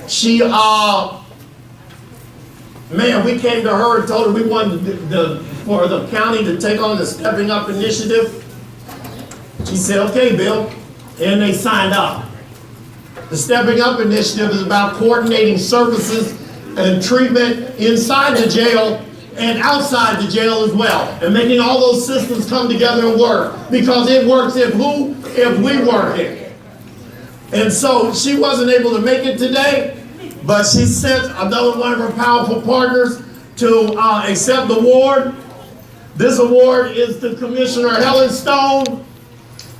She, man, we came to her and told her we wanted for the county to take on the Stepping Up initiative. She said, okay, Bill, and they signed up. The Stepping Up initiative is about coordinating services and treatment inside the jail and outside the jail as well, and making all those systems come together and work, because it works if we work it. And so she wasn't able to make it today, but she sent another one of her powerful partners to accept the award. This award is to Commissioner Helen Stone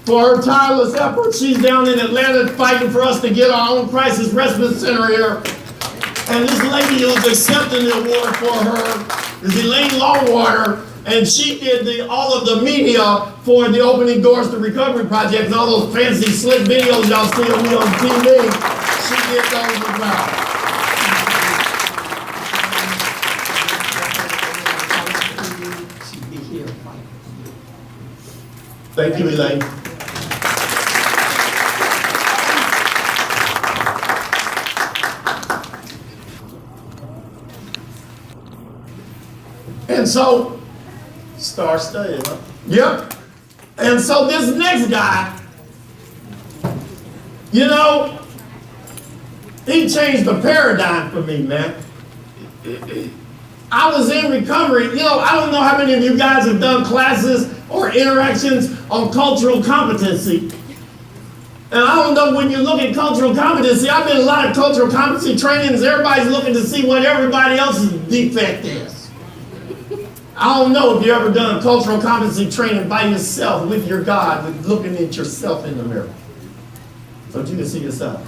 for her tireless efforts. She's down in Atlanta fighting for us to get our own crisis respite center here. And this lady who's accepting the award for her is Elaine Longwater, and she did all of the media for the Opening Doors to Recovery Project and all those fancy slick videos y'all see of me on TV. She did those as well. Thank you, Elaine. And so, Star studying, huh? yep. And so this next guy, you know, he changed the paradigm for me, man. I was in recovery. You know, I don't know how many of you guys have done classes or interactions on cultural competency. And I don't know, when you look at cultural competency, I've been in a lot of cultural competency trainings. Everybody's looking to see what everybody else's defect is. I don't know if you've ever done a cultural competency training by yourself with your God, with looking at yourself in the mirror, so that you can see yourself.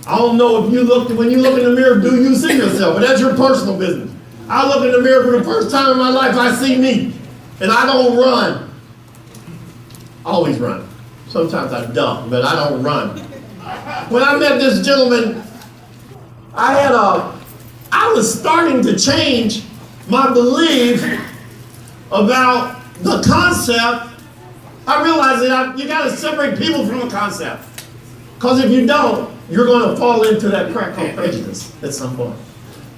I don't know if when you look in the mirror, do you see yourself? But that's your personal business. I look in the mirror for the first time in my life, I see me. And I don't run. I always run. Sometimes I dump, but I don't run. When I met this gentleman, I was starting to change my belief about the concept. I realized that you gotta separate people from the concept. Because if you don't, you're gonna fall into that crack called prejudice at some point.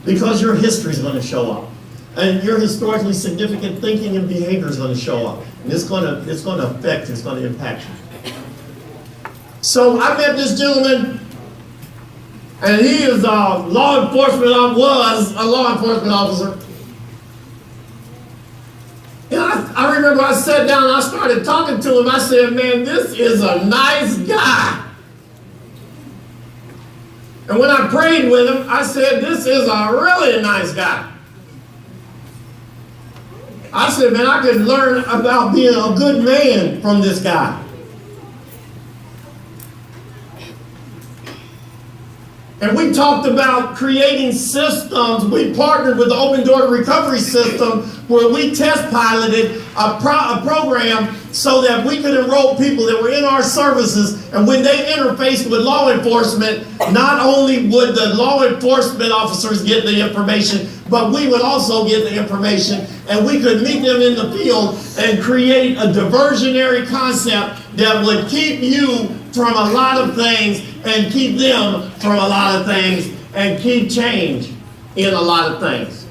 Because your history is gonna show up. And your historically significant thinking and behavior is gonna show up. And it's gonna impact you. So I met this gentleman, and he is was a law enforcement officer. And I remember I sat down and I started talking to him. I said, man, this is a nice guy. And when I prayed with him, I said, this is a really nice guy. I said, man, I could learn about being a good man from this guy. And we talked about creating systems. We partnered with the Open Door to Recovery system, where we test piloted a program so that we could enroll people that were in our services, and when they interfaced with law enforcement, not only would the law enforcement officers get the information, but we would also get the information, and we could meet them in the field and create a diversionary concept that would keep you from a lot of things and keep them from a lot of things and keep change in a lot of things.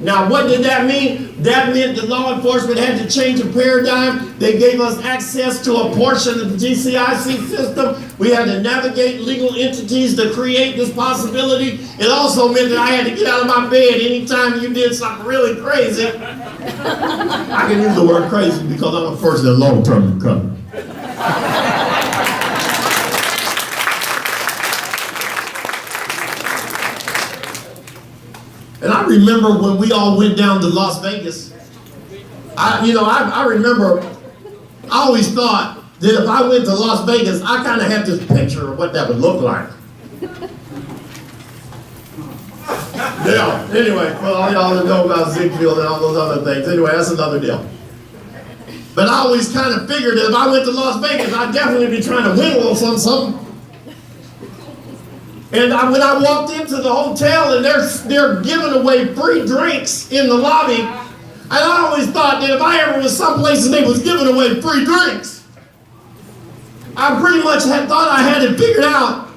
Now, what did that mean? That meant that law enforcement had to change the paradigm. They gave us access to a portion of the GCIC system. We had to navigate legal entities to create this possibility. It also meant that I had to get out of my bed anytime you did something really crazy. I can use the word crazy because I'm a person in long-term recovery. And I remember when we all went down to Las Vegas, I remember, I always thought that if I went to Las Vegas, I kind of had this picture of what that would look like. Yeah, anyway, well, all y'all know about Ziegfeld and all those other things. Anyway, that's another deal. But I always kind of figured that if I went to Las Vegas, I'd definitely be trying to win a little something. And when I walked into the hotel and they're giving away free drinks in the lobby, and I always thought that if I ever was someplace and they was giving away free drinks, I pretty much thought I had it figured out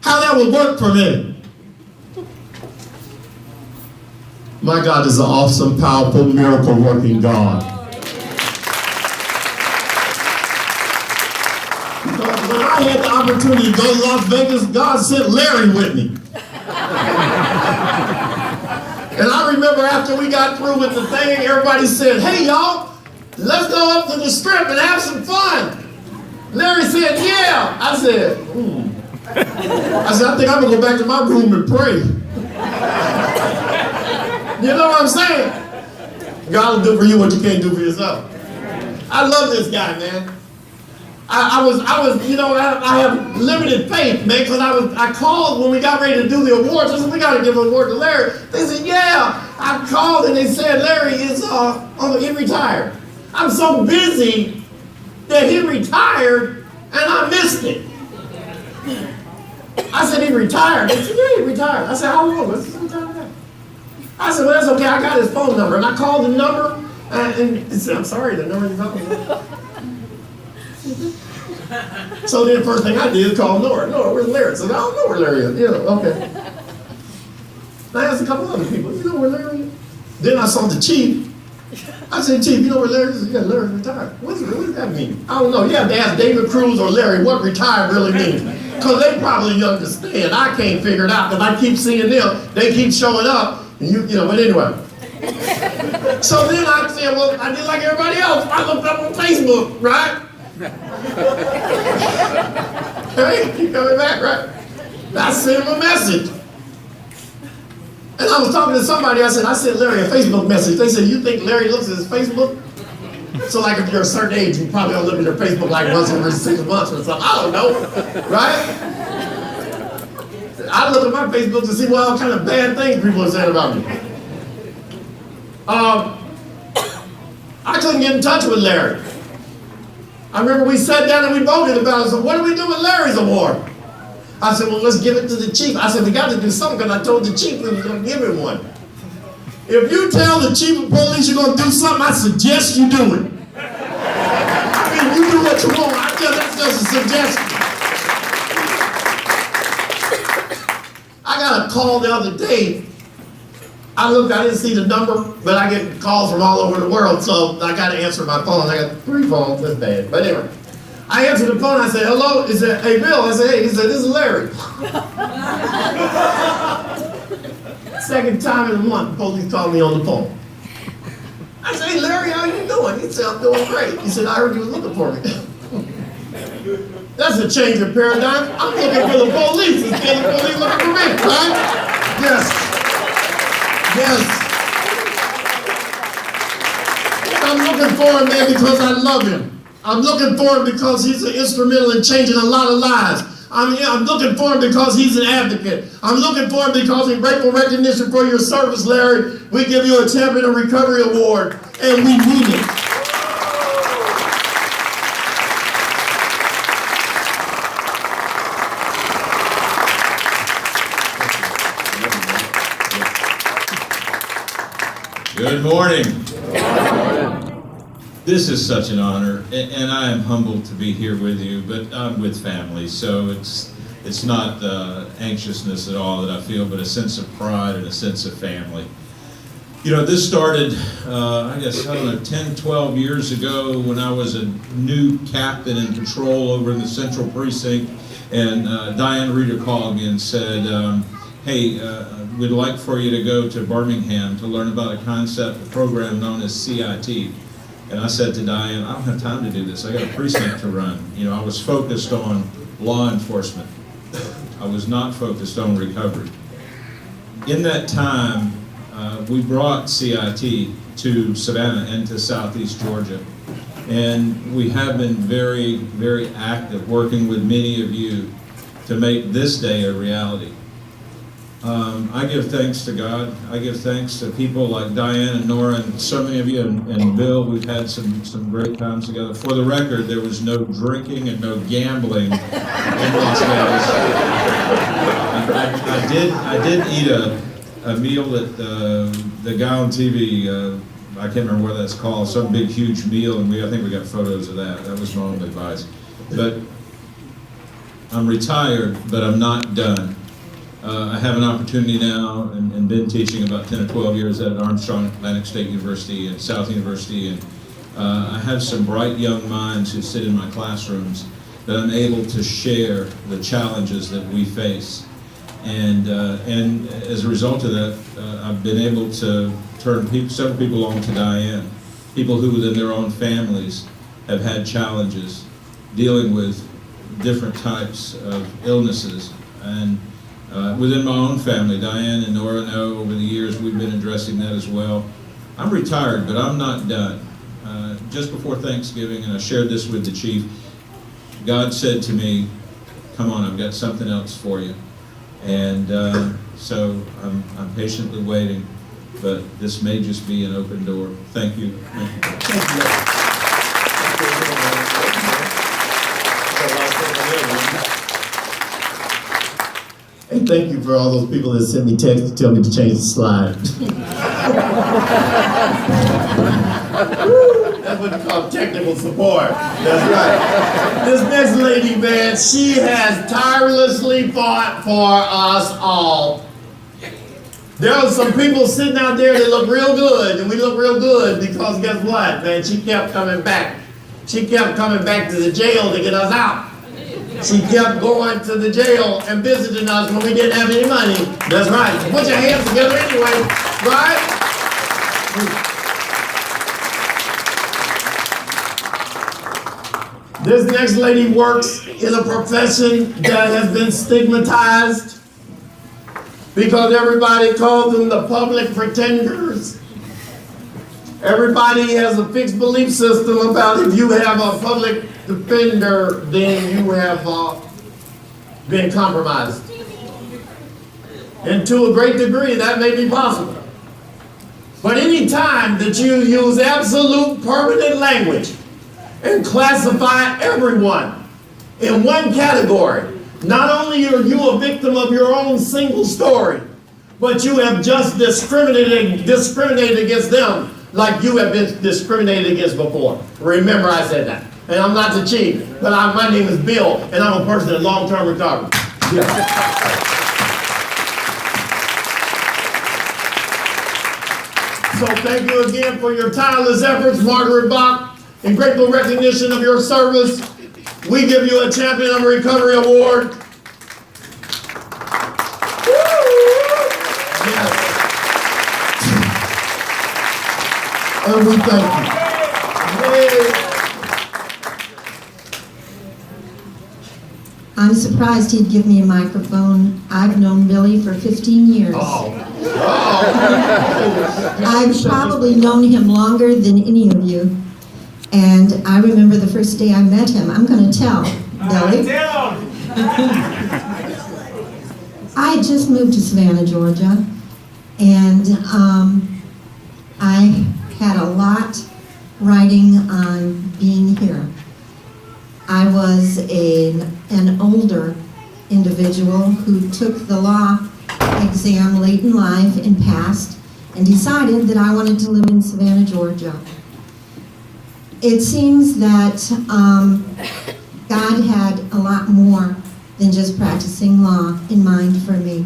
how that would work for me. My God is an awesome, powerful, miracle-working God. When I had the opportunity to go to Las Vegas, God sent Larry with me. And I remember after we got through with the thing, everybody said, hey y'all, let's go up to the strip and have some fun. Larry said, yeah. I said, I think I'm gonna go back to my room and pray. You know what I'm saying? God will do for you what you can't do for yourself. I love this guy, man. I was, you know, I have limited faith, man, because I called when we got ready to do the awards. I said, we got to give an award to Larry. They said, yeah. I called and they said, Larry is, he retired. I'm so busy that he retired and I missed it. I said, he retired. They said, yeah, he retired. I said, how long? What's his retirement? I said, well, that's okay. I got his phone number. And I called the number and he said, I'm sorry, the number you called me. So then the first thing I did is call Nora. Nora, where's Larry? I said, I don't know where Larry is. Yeah, okay. And I asked a couple other people, you know where Larry is? Then I saw the chief. I said, Chief, you know where Larry is? Yeah, Larry retired. What does that mean? I don't know. You have to ask David Cruz or Larry what retired really means. Because they probably understand. I can't figure it out because I keep seeing them. They keep showing up. And you know, but anyway. So then I said, well, I did like everybody else. I looked up on Facebook, right? Hey, keep coming back, right? I sent him a message. And I was talking to somebody, I sent Larry a Facebook message. They said, you think Larry looks at his Facebook? So like if you're a certain age, you probably don't look at your Facebook like once every 6 months or something. I don't know, right? I look at my Facebook to see what all kind of bad things people are saying about me. I couldn't get in touch with Larry. I remember we sat down and we voted about it. So what do we do with Larry's award? I said, well, let's give it to the chief. I said, we got to do something because I told the chief we was going to give him one. If you tell the chief of police you're going to do something, I suggest you do it. I mean, you do what you want. That's just a suggestion. I got a call the other day. I didn't see the number, but I get calls from all over the world, so I got to answer my phone. I got 3 phones, that's bad. But anyway, I answered the phone, I said, hello? He said, hey, Bill. I said, hey. He said, this is Larry. Second time in a month, the police called me on the phone. I said, hey, Larry, how you doing? He said, I'm doing great. He said, I heard you was looking for me. That's a change of paradigm. I'm looking for the police instead of the police looking for me, right? Yes. Yes. I'm looking for him, man, because I love him. I'm looking for him because he's an instrumental in changing a lot of lives. I'm looking for him because he's an advocate. I'm looking for him because in grateful recognition for your service, Larry, we give you a Champion of Recovery Award, and we mean it. Good morning. This is such an honor, and I am humbled to be here with you, but I'm with family, so it's not anxiousness at all that I feel, but a sense of pride and a sense of family. You know, this started, I guess, 10, 12 years ago when I was a new captain in patrol over in the Central Precinct, and Diane Reeder called me and said, hey, we'd like for you to go to Birmingham to learn about a concept, a program known as CIT. And I said to Diane, I don't have time to do this. I got a precinct to run. You know, I was focused on law enforcement. I was not focused on recovery. In that time, we brought CIT to Savannah and to Southeast Georgia. And we have been very, very active working with many of you to make this day a reality. I give thanks to God. I give thanks to people like Diane and Nora and so many of you and Bill. We've had some great times together. For the record, there was no drinking and no gambling in Las Vegas. I did eat a meal that the guy on TV, I can't remember what that's called, some big huge meal, and I think we got photos of that. That was my only advice. But I'm retired, but I'm not done. I have an opportunity now and been teaching about 10 or 12 years at Armstrong Atlantic State University and South University, and I have some bright young minds who sit in my classrooms that I'm able to share the challenges that we face. And as a result of that, I've been able to turn several people on to Diane, people who within their own families have had challenges dealing with different types of illnesses. And within my own family, Diane and Nora know over the years we've been addressing that as well. I'm retired, but I'm not done. Just before Thanksgiving, and I shared this with the chief, God said to me, come on, I've got something else for you. And so I'm patiently waiting, but this may just be an open door. Thank you. And thank you for all those people that sent me texts to tell me to change the slide. That's what you call technical support. That's right. This next lady, man, she has tirelessly fought for us all. There are some people sitting out there that look real good, and we look real good because guess what, man? She kept coming back. She kept coming back to the jail to get us out. She kept going to the jail and visiting us when we didn't have any money. That's right. So put your hands together anyway, right? This next lady works in a profession that has been stigmatized because everybody calls them the public pretenders. Everybody has a fixed belief system about if you have a public defender, then you have been compromised. And to a great degree, that may be possible. But any time that you use absolute permanent language and classify everyone in one category, not only are you a victim of your own single story, but you have just discriminated against them like you have been discriminated against before. Remember I said that. And I'm not the chief, but my name is Bill, and I'm a person in long-term recovery. Yeah. So thank you again for your tireless efforts, Margaret Bach. In grateful recognition of your service, we give you a Champion of Recovery Award. Yes. And we thank you. I'm surprised he'd give me a microphone. I've known Billy for 15 years. I've probably known him longer than any of you. And I remember the first day I met him. I'm going to tell, Billy. I had just moved to Savannah, Georgia. And I had a lot riding on being here. I was an older individual who took the law exam late in life and passed and decided that I wanted to live in Savannah, Georgia. It seems that God had a lot more than just practicing law in mind for me,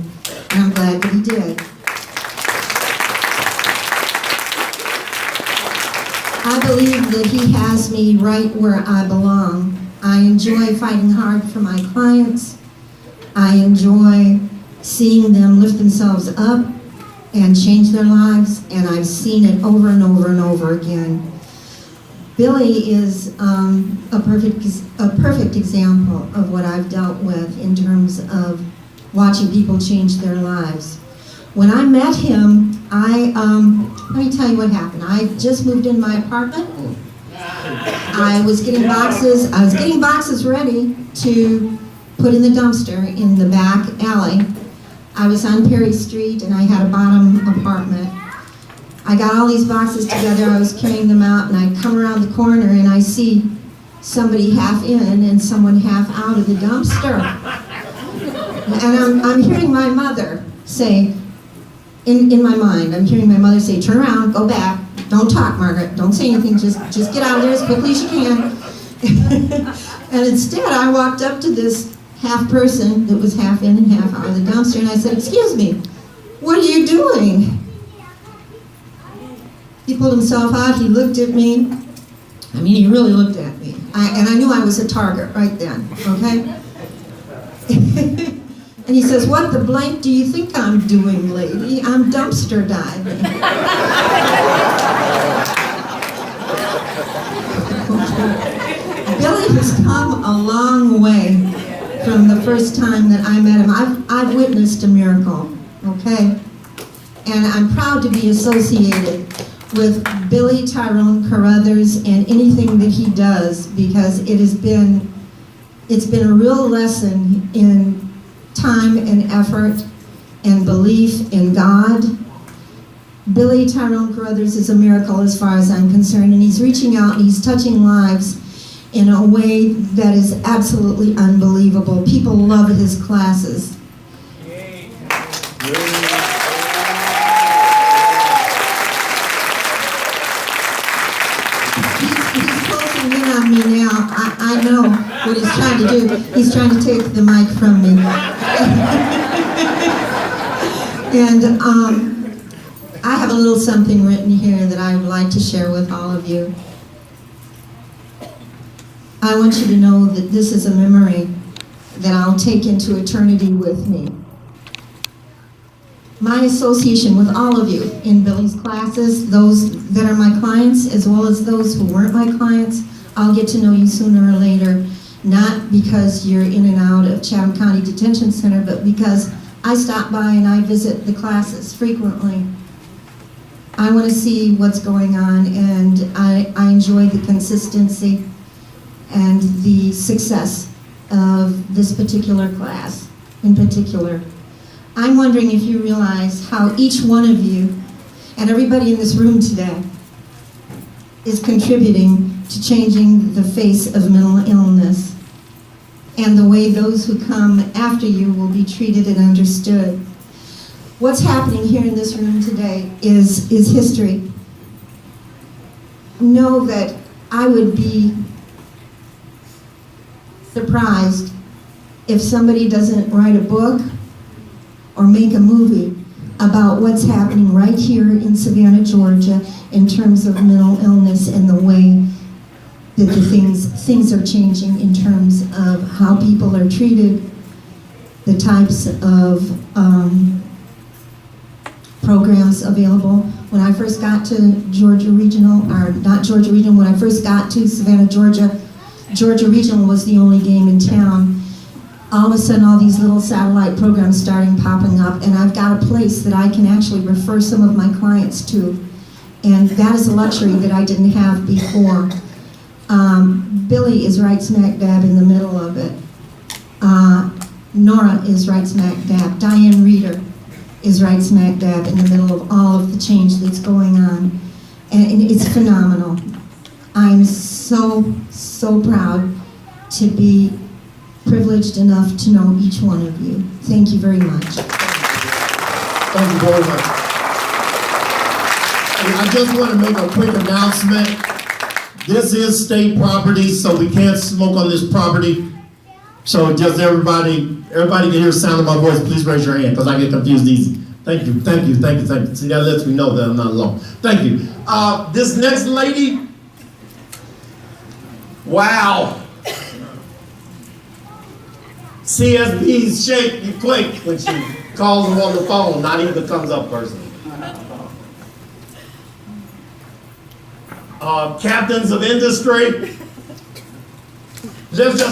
and I'm glad that he did. I believe that he has me right where I belong. I enjoy fighting hard for my clients. I enjoy seeing them lift themselves up and change their lives, and I've seen it over and over and over again. Billy is a perfect example of what I've dealt with in terms of watching people change their lives. When I met him, let me tell you what happened. I just moved in my apartment. I was getting boxes ready to put in the dumpster in the back alley. I was on Perry Street and I had a bottom apartment. I got all these boxes together, I was carrying them out, and I come around the corner and I see somebody half in and someone half out of the dumpster. And I'm hearing my mother say, in my mind, I'm hearing my mother say, turn around, go back, don't talk, Margaret, don't say anything, just get out of there as quickly as you can. And instead, I walked up to this half person that was half in and half out of the dumpster, and I said, "Excuse me, what are you doing?" He pulled himself out, he looked at me. I mean, he really looked at me. And I knew I was a target right then, okay? And he says, "What the blank do you think I'm doing, lady? I'm dumpster diving." Billy has come a long way from the first time that I met him. I've witnessed a miracle, okay? And I'm proud to be associated with Billy Tyrone Carruthers and anything that he does, because it's been a real lesson in time and effort and belief in God. Billy Tyrone Carruthers is a miracle as far as I'm concerned, and he's reaching out and he's touching lives in a way that is absolutely unbelievable. People love his classes. He's closing in on me now. I know what he's trying to do. He's trying to take the mic from me. And I have a little something written here that I would like to share with all of you. I want you to know that this is a memory that I'll take into eternity with me. My association with all of you in Billy's classes, those that are my clients as well as those who weren't my clients, I'll get to know you sooner or later, not because you're in and out of Chatham County Detention Center, but because I stop by and I visit the classes frequently. I want to see what's going on, and I enjoy the consistency and the success of this particular class in particular. I'm wondering if you realize how each one of you and everybody in this room today is contributing to changing the face of mental illness and the way those who come after you will be treated and understood. What's happening here in this room today is history. Know that I would be surprised if somebody doesn't write a book or make a movie about what's happening right here in Savannah, Georgia, in terms of mental illness and the way that the things are changing in terms of how people are treated, the types of programs available. When I first got to Georgia Regional, or not Georgia Regional, when I first got to Savannah, Georgia, Georgia Regional was the only game in town. All of a sudden, all these little satellite programs starting popping up, and I've got a place that I can actually refer some of my clients to. And that is a luxury that I didn't have before. Billy is right smack dab in the middle of it. Nora is right smack dab. Diane Reeder is right smack dab in the middle of all of the change that's going on. And it's phenomenal. I'm so, so proud to be privileged enough to know each one of you. Thank you very much. Thank you very much. And I just want to make a quick announcement. This is state property, so we can't smoke on this property. So just everybody can hear the sound of my voice, please raise your hand, because I get confused easy. Thank you, thank you, thank you, thank you. See, that lets me know that I'm not alone. Thank you. This next lady, wow. CSB's shake, you quake when she calls him on the phone, not even the comes up person. Captains of industry, lift your